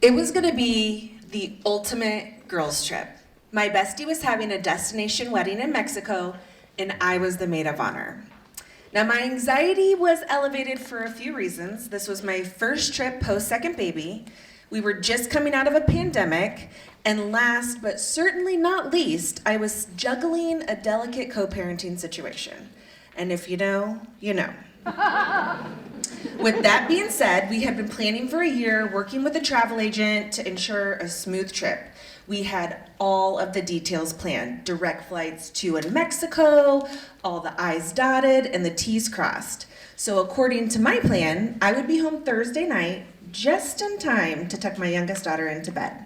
It was gonna be the ultimate girls trip. My bestie was having a destination wedding in Mexico, and I was the maid of honor. Now, my anxiety was elevated for a few reasons. This was my first trip post-second baby. We were just coming out of a pandemic, and last but certainly not least, I was juggling a delicate co-parenting situation. And if you know, you know. With that being said, we had been planning for a year, working with a travel agent to ensure a smooth trip. We had all of the details planned, direct flights to and Mexico, all the I's dotted and the T's crossed. So according to my plan, I would be home Thursday night, just in time to tuck my youngest daughter into bed.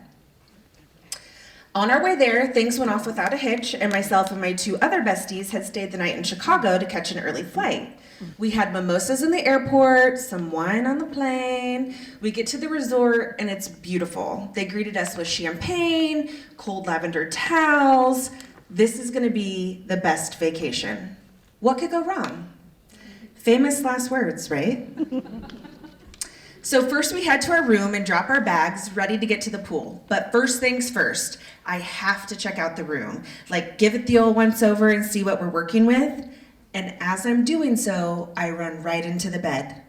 On our way there, things went off without a hitch, and myself and my two other besties had stayed the night in Chicago to catch an early flight. We had mimosas in the airport, some wine on the plane. We get to the resort, and it's beautiful. They greeted us with champagne, cold lavender towels. This is gonna be the best vacation. What could go wrong? Famous last words, right? So first we head to our room and drop our bags, ready to get to the pool. But first things first, I have to check out the room. Like, give it the old once over and see what we're working with. And as I'm doing so, I run right into the bed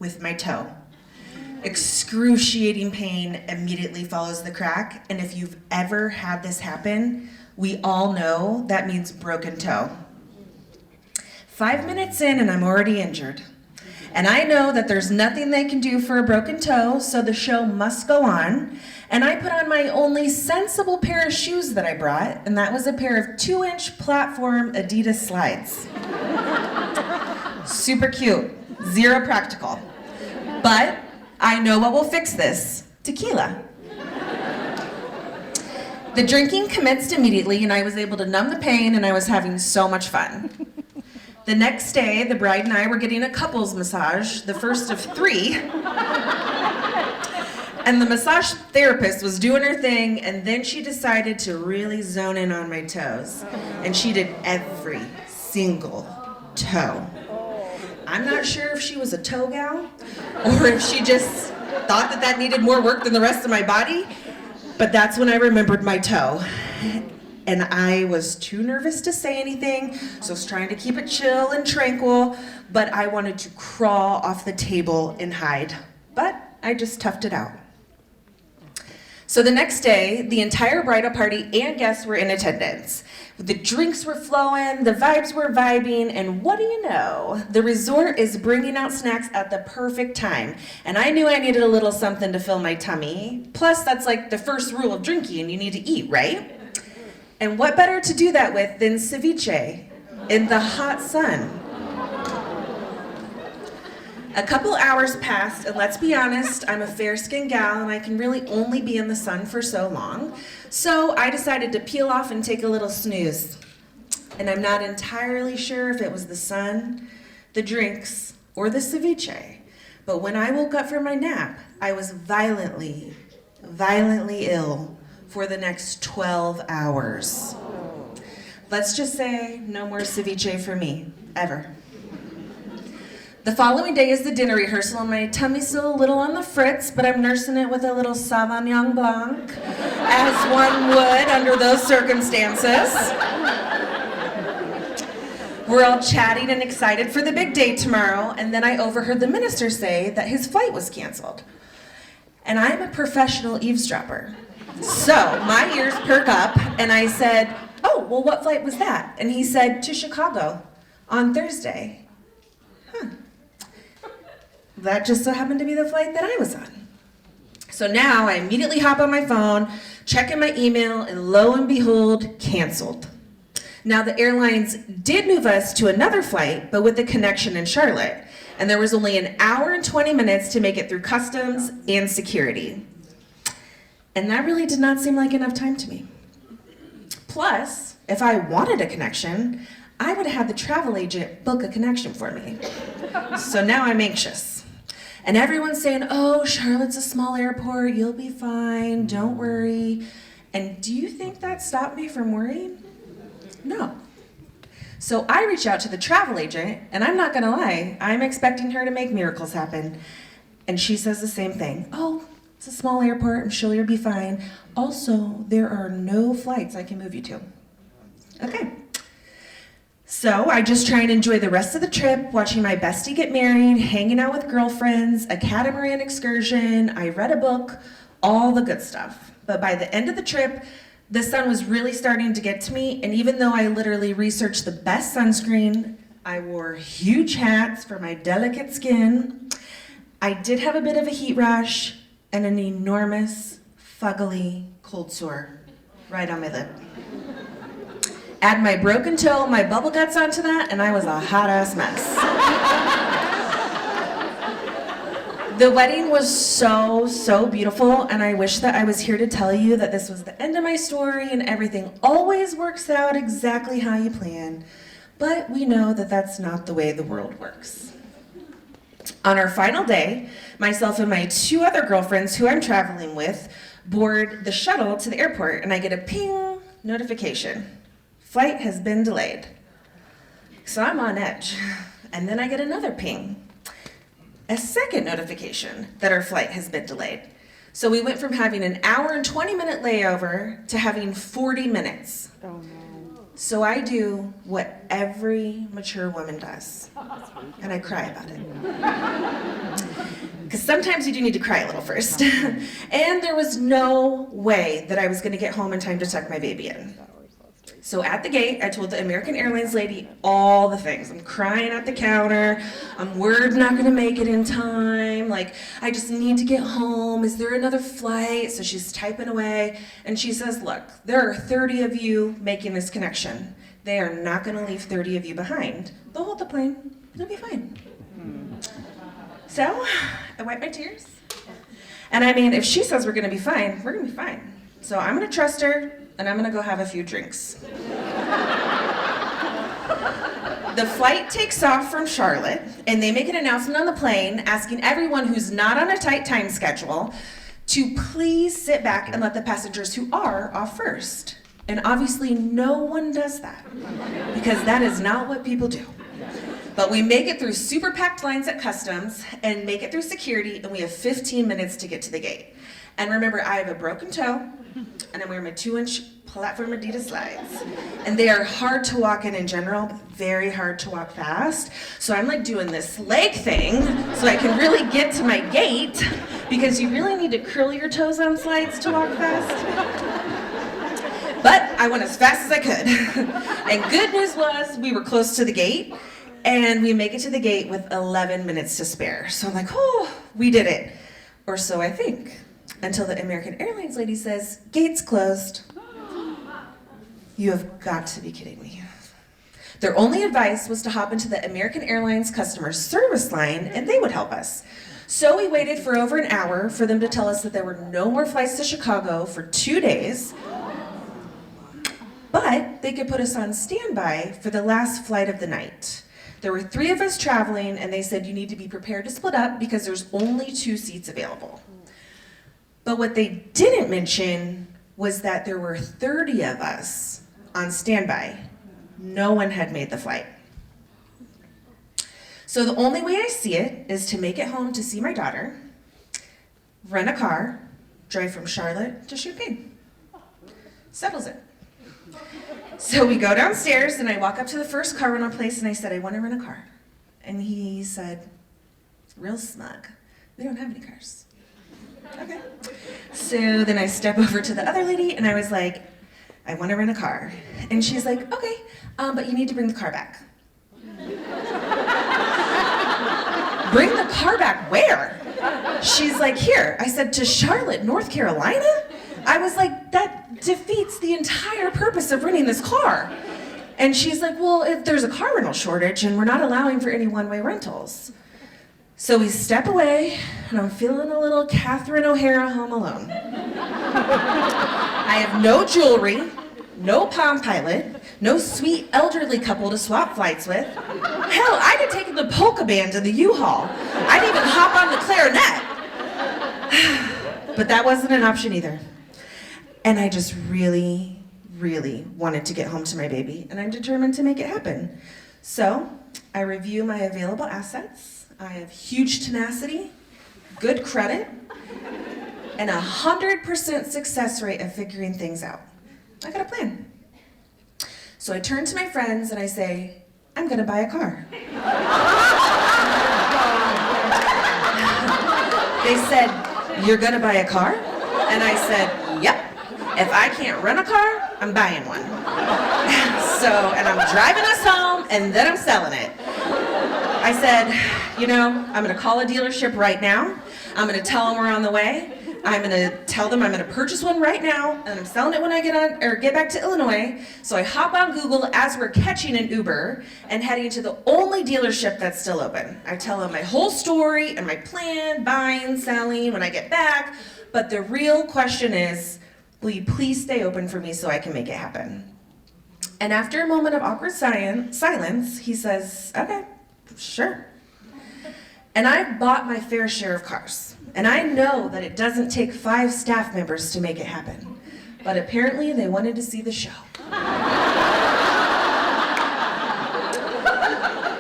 with my toe. Excruciating pain immediately follows the crack. And if you've ever had this happen, we all know that means broken toe. 5 minutes in and I'm already injured. And I know that there's nothing they can do for a broken toe, so the show must go on. And I put on my only sensible pair of shoes that I brought, and that was a pair of 2-inch platform Adidas slides. Super cute, zero practical. But I know what will fix this: tequila. The drinking commenced immediately, and I was able to numb the pain, and I was having so much fun. The next day, the bride and I were getting a couples massage, the first of 3. And the massage therapist was doing her thing, and then she decided to really zone in on my toes. And she did every single toe. I'm not sure if she was a toe gal, or if she just thought that that needed more work than the rest of my body, but that's when I remembered my toe. And I was too nervous to say anything, so I was trying to keep it chill and tranquil, but I wanted to crawl off the table and hide. But I just toughed it out. So the next day, the entire bridal party and guests were in attendance. The drinks were flowing, the vibes were vibing, and what do you know? The resort is bringing out snacks at the perfect time. And I knew I needed a little something to fill my tummy. Plus, that's like the first rule of drinking, you need to eat, right? And what better to do that with than ceviche in the hot sun? A couple hours passed, and let's be honest, I'm a fair-skinned gal, and I can really only be in the sun for so long. So I decided to peel off and take a little snooze. And I'm not entirely sure if it was the sun, the drinks, or the ceviche. But when I woke up from my nap, I was violently ill for the next 12 hours. Let's just say no more ceviche for me, ever. The following day is the dinner rehearsal, and my tummy's still a little on the fritz, but I'm nursing it with a little Sauvignon Blanc, as one would under those circumstances. We're all chatting and excited for the big day tomorrow, and then I overheard the minister say that his flight was canceled. And I'm a professional eavesdropper. So my ears perk up, and I said, "Oh, well, what flight was that?" And he said, "To Chicago on Thursday." That just so happened to be the flight that I was on. So now I immediately hop on my phone, check in my email, and lo and behold, canceled. Now the airlines did move us to another flight, but with a connection in Charlotte. And there was only an hour and 20 minutes to make it through customs and security. And that really did not seem like enough time to me. Plus, if I wanted a connection, I would have had the travel agent book a connection for me. So now I'm anxious. And everyone's saying, "Oh, Charlotte's a small airport, you'll be fine, don't worry." And do you think that stopped me from worrying? No. So I reach out to the travel agent, and I'm not gonna lie, I'm expecting her to make miracles happen. And she says the same thing. "Oh, it's It's a small airport, I'm sure you'll be fine. Also, there are no flights I can move you to. Okay. So I just try and enjoy the rest of the trip, watching my bestie get married, hanging out with girlfriends, a catamaran excursion, I read a book, all the good stuff. But by the end of the trip, the sun was really starting to get to me, and even though I literally researched the best sunscreen, I wore huge hats for my delicate skin, I did have a bit of a heat rash and an enormous, fuggly cold sore right on my lip. Add my broken toe, my bubble guts onto that, and I was a hot-ass mess. The wedding was so beautiful, and I wish that I was here to tell you that this was the end of my story and everything always works out exactly how you plan. But we know that that's not the way the world works. On our final day, myself and my 2 other girlfriends who I'm traveling with board the shuttle to the airport, and I get a ping notification. Flight has been delayed. So I'm on edge. And then I get another ping. A second notification that our flight has been delayed. So we went from having an hour and 20-minute layover to having 40 minutes. Oh, no. So I do what every mature woman does, and I cry about it. Because sometimes you do need to cry a little first. And there was no way that I was going to get home in time to tuck my baby in. So at the gate, I told the American Airlines lady all the things. I'm crying at the counter. I'm worried I'm not going to make it in time. Like, I just need to get home. Is there another flight? So she's typing away. And she says, look, there are 30 of you making this connection. They are not going to leave 30 of you behind. They'll hold the plane. It'll be fine. So I wipe my tears. And I mean, if she says we're going to be fine, we're going to be fine. So I'm going to trust her. And I'm gonna go have a few drinks. The flight takes off from Charlotte, and they make an announcement on the plane asking everyone who's not on a tight time schedule to please sit back and let the passengers who are off first. And obviously no one does that, because that is not what people do. But we make it through super packed lines at customs and make it through security, and we have 15 minutes to get to the gate. And remember, I have a broken toe, and I'm wearing my 2-inch platform Adidas slides. And they are hard to walk in general, but very hard to walk fast. So I'm like doing this leg thing so I can really get to my gate, because you really need to curl your toes on slides to walk fast. But I went as fast as I could. And good news was we were close to the gate, and we make it to the gate with 11 minutes to spare. So I'm like, oh, we did it. Or so I think. Until the American Airlines lady says, gate's closed. You have got to be kidding me. Their only advice was to hop into the American Airlines customer service line and they would help us. So we waited for over an hour for them to tell us that there were no more flights to Chicago for 2 days, but they could put us on standby for the last flight of the night. There were 3 of us traveling, and they said you need to be prepared to split up because there's only 2 seats available. But what they didn't mention was that there were 30 of us on standby. No one had made the flight. So the only way I see it is to make it home to see my daughter, rent a car, drive from Charlotte to Champaign. Settles it. So we go downstairs, and I walk up to the first car rental place, and I said, I want to rent a car. And he said, real smug, we don't have any cars. Okay. So then I step over to the other lady, and I was like, I want to rent a car. And she's like, okay, but you need to bring the car back. Bring the car back where? She's like, here. I said, to Charlotte, North Carolina? I was like, that defeats the entire purpose of renting this car. And she's like, well, if there's a car rental shortage, and we're not allowing for any one-way rentals. So we step away, and I'm feeling a little Catherine O'Hara Home Alone. I have no jewelry, no Palm Pilot, no sweet elderly couple to swap flights with. Hell, I'd have taken the polka band in the U-Haul. I'd even hop on the clarinet. But that wasn't an option either. And I just really wanted to get home to my baby, and I'm determined to make it happen. So I review my available assets. I have huge tenacity, good credit, and 100% success rate of figuring things out. I got a plan. So I turn to my friends and I say, I'm gonna buy a car. They said, you're gonna buy a car? And I said, yep. If I can't rent a car, I'm buying one. And I'm driving us home and then I'm selling it. I said, I'm gonna call a dealership right now. I'm gonna tell them we're on the way. I'm gonna tell them I'm gonna purchase one right now, and I'm selling it when I get back to Illinois. So I hop on Google as we're catching an Uber and heading to the only dealership that's still open. I tell them my whole story and my plan, buying, selling when I get back. But the real question is, will you please stay open for me so I can make it happen? And after a moment of awkward silence, he says, okay, sure. And I've bought my fair share of cars. And I know that it doesn't take 5 staff members to make it happen. But apparently they wanted to see the show.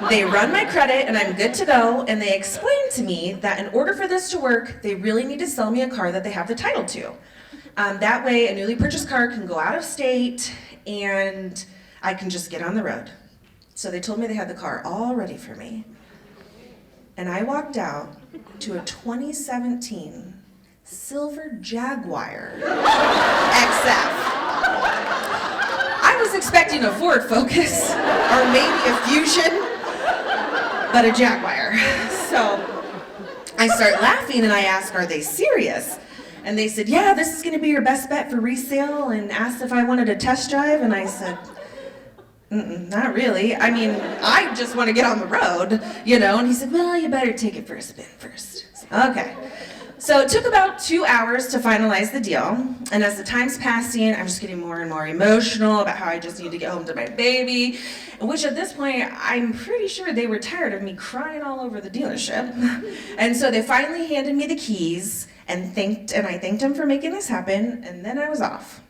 They run my credit and I'm good to go, and they explain to me that in order for this to work, they really need to sell me a car that they have the title to. That way a newly purchased car can go out of state and I can just get on the road. So they told me they had the car all ready for me. And I walked out to a 2017 silver Jaguar XF. I was expecting a Ford Focus or maybe a Fusion, but a Jaguar. So I start laughing and I ask, are they serious? And they said, yeah, this is gonna be your best bet for resale, and asked if I wanted a test drive, and I said, not really. I mean, I just want to get on the road, and he said, well, you better take it for a spin first. Okay. So it took about 2 hours to finalize the deal, and as the time's passing, I'm just getting more and more emotional about how I just need to get home to my baby, which at this point, I'm pretty sure they were tired of me crying all over the dealership. And so they finally handed me the keys, and I thanked him for making this happen, and then I was off.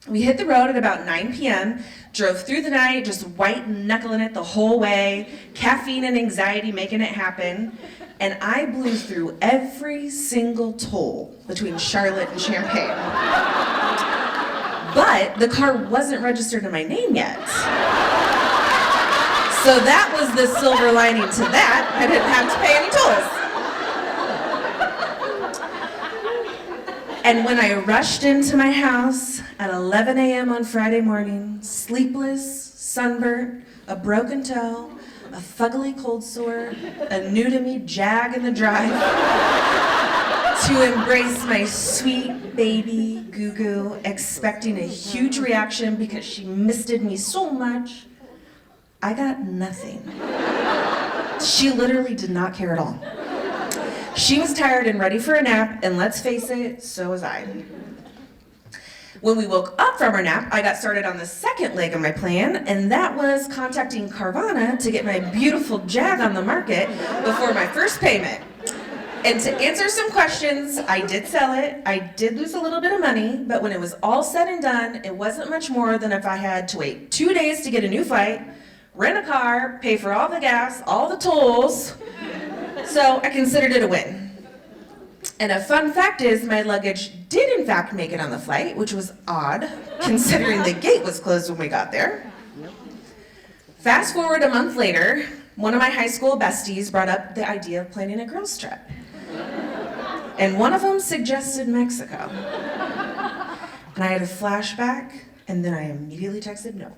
We hit the road at about 9 p.m., drove through the night, just white knuckling it the whole way, caffeine and anxiety making it happen, and I blew through every single toll between Charlotte and Champaign. But the car wasn't registered in my name yet. So that was the silver lining to that. I didn't have to pay any tolls. And when I rushed into my house at 11 a.m. on Friday morning, sleepless, sunburnt, a broken toe, a fuggly cold sore, a new-to-me Jag in the drive, to embrace my sweet baby Goo-Goo, expecting a huge reaction because she misted me so much, I got nothing. She literally did not care at all. She was tired and ready for a nap, and let's face it, so was I. When we woke up from our nap, I got started on the second leg of my plan, and that was contacting Carvana to get my beautiful Jag on the market before my first payment. And to answer some questions, I did sell it. I did lose a little bit of money, but when it was all said and done, it wasn't much more than if I had to wait 2 days to get a new flight, rent a car, pay for all the gas, all the tolls. So I considered it a win. And a fun fact is my luggage did in fact make it on the flight, which was odd considering the gate was closed when we got there. Fast forward a month later, one of my high school besties brought up the idea of planning a girls' trip. And one of them suggested Mexico. And I had a flashback, and then I immediately texted no.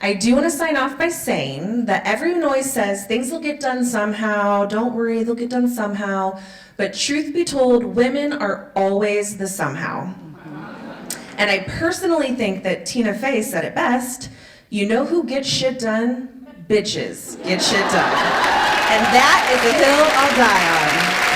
I do want to sign off by saying that everyone always says things will get done somehow, don't worry, they'll get done somehow, but truth be told, women are always the somehow. And I personally think that Tina Fey said it best, you know who gets shit done? Bitches get shit done. And that is a hill I'll die on.